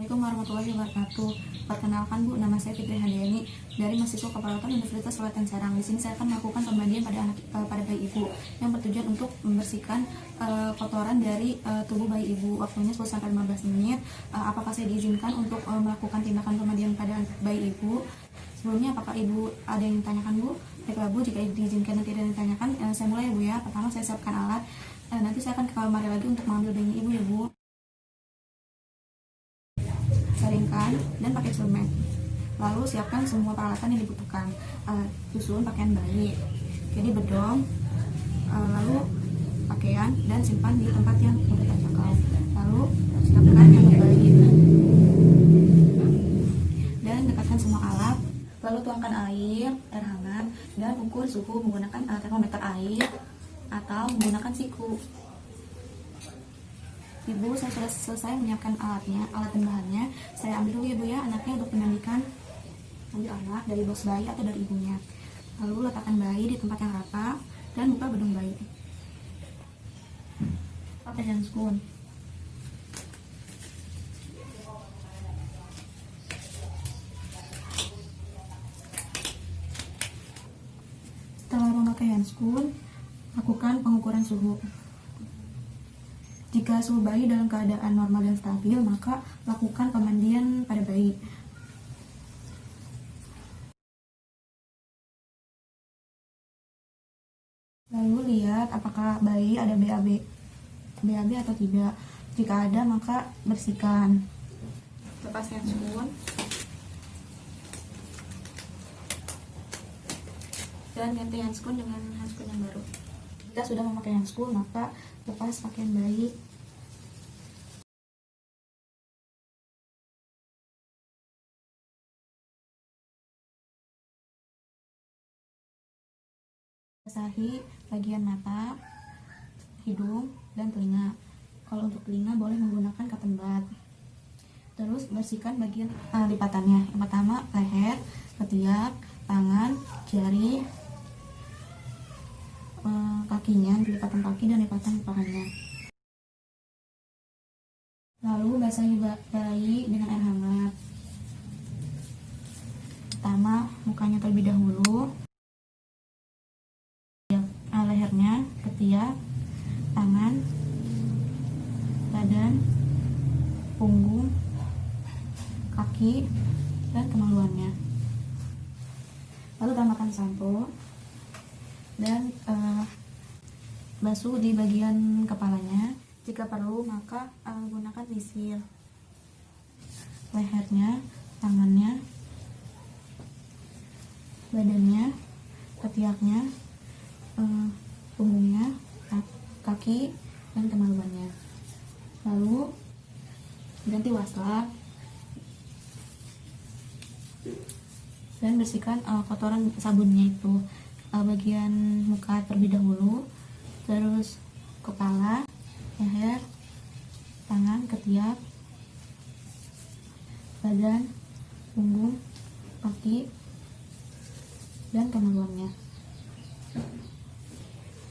Assalamualaikum warahmatullahi wabarakatuh. Perkenalkan Bu, nama saya Fitri Handayani dari mahasiswa keperawatan Universitas Selatan Serang. Di sini saya akan melakukan pemandian pada bayi ibu yang bertujuan untuk membersihkan kotoran dari tubuh bayi ibu. Waktunya 10 sampai 15 menit. Apakah saya diizinkan untuk melakukan tindakan pemandian pada bayi ibu? Sebelumnya, apakah ibu ada yang ditanyakan Bu? Baiklah Bu, jika diizinkan dan tidak ditanyakan, saya mulai ya Bu ya. Pertama saya siapkan alat. Nanti saya akan ke kamar mandi lagi untuk mengambil bayi ibu ya Bu. Saringkan dan pakai celemek. Lalu siapkan semua peralatan yang dibutuhkan. Susun pakaian bayi, jadi bedong, lalu pakaian, dan simpan di tempat yang mudah terjangkau. Lalu siapkan handuk bayi dan dekatkan semua alat. Lalu tuangkan air hangat dan ukur suhu menggunakan termometer air atau menggunakan siku. Ibu, saya sudah selesai menyiapkan alat dan bahannya. Saya ambil dulu ya Bu ya anaknya untuk dimandikan. Ambil anak dari box bayi atau dari ibunya. Lalu letakkan bayi di tempat yang rata dan buka bedong bayi. Pakai handscoon. Setelah memakai handscoon, lakukan pengukuran suhu. Jika suhu bayi dalam keadaan normal dan stabil, maka lakukan pemandian pada bayi. Lalu lihat apakah bayi ada BAB atau tidak. Jika ada, maka bersihkan. Lepas handscoon dan ganti handscoon dengan handscoon yang baru. Jika sudah memakai handscoon, maka lepas pakaian bayi. Basahi bagian mata, hidung, dan telinga. Kalau untuk telinga boleh menggunakan cotton bud. Terus bersihkan bagian lipatannya. Yang pertama leher, ketiak, tangan, jari, kakinya, lipatan kaki dan lipatan pahanya. Lalu basahi bayi dengan air hangat. Pertama mukanya terlebih dahulu, lehernya, ketiak, tangan, badan, punggung, kaki, dan kemaluannya. Lalu tambahkan sampo dan basuh di bagian kepalanya. Jika perlu, maka gunakan sisir. Lehernya, tangannya, badannya, ketiaknya, punggungnya, kaki, dan kemaluannya. Lalu ganti wastafel dan bersihkan kotoran sabunnya itu. Bagian muka terlebih dahulu, terus kepala, leher, tangan, ketiak, badan, punggung, kaki, dan kemaluannya.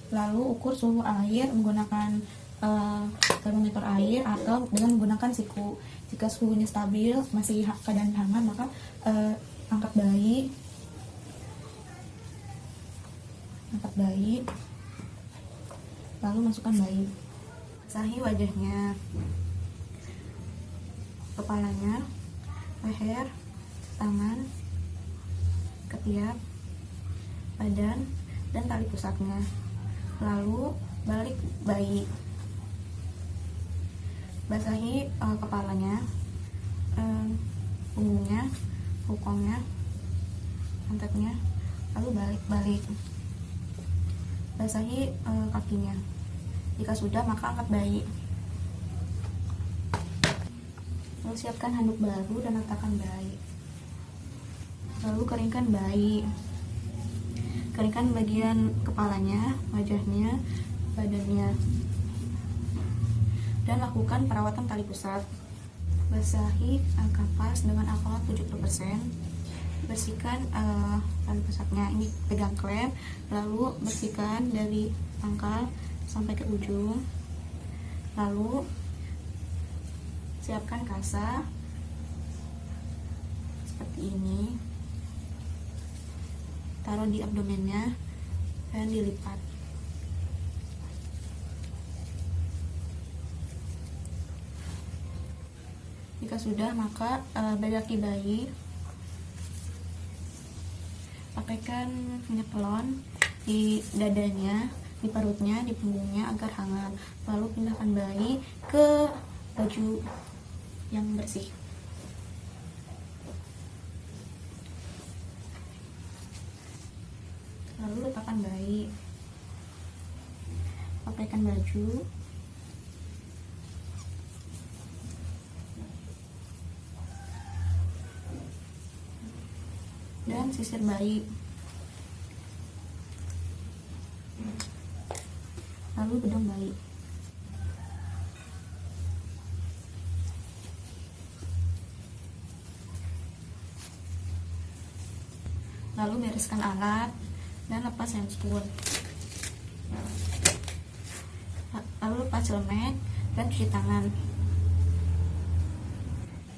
Lalu ukur suhu air menggunakan termometer air atau dengan menggunakan siku. Jika suhunya stabil, masih keadaan hangat, maka angkat bayi, lalu masukkan bayi. Basahi wajahnya, kepalanya, leher, tangan, ketiak, badan, dan tali pusatnya. Lalu balik bayi. Basahi kepalanya, punggungnya, bokongnya, pantatnya, lalu balik. Basahi kakinya. Jika sudah, maka angkat bayi. Lalu siapkan handuk baru dan letakkan bayi. Lalu keringkan bayi. Keringkan bagian kepalanya, wajahnya, badannya, dan lakukan perawatan tali pusat. Basahi kapas dengan alkohol 70%. Bersihkan tali pusatnya. Ini pegang klem, lalu bersihkan dari pangkal sampai ke ujung. Lalu siapkan kasa seperti ini, taruh di abdomennya dan dilipat. Jika sudah, maka pada kaki bayi pakaikan minyak telon di dadanya, di perutnya, di punggungnya agar hangat. Lalu pindahkan bayi ke baju yang bersih. Lalu letakkan bayi, pakaikan baju, dan sisir bayi. Lalu bedong bayi. Lalu bereskan alat dan lepas handscoon. Lalu lepas celemek dan cuci tangan.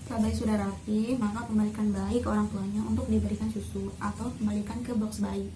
Setelah bayi sudah rapi, maka kembalikan bayi ke orang tuanya untuk diberikan susu atau kembalikan ke box bayi.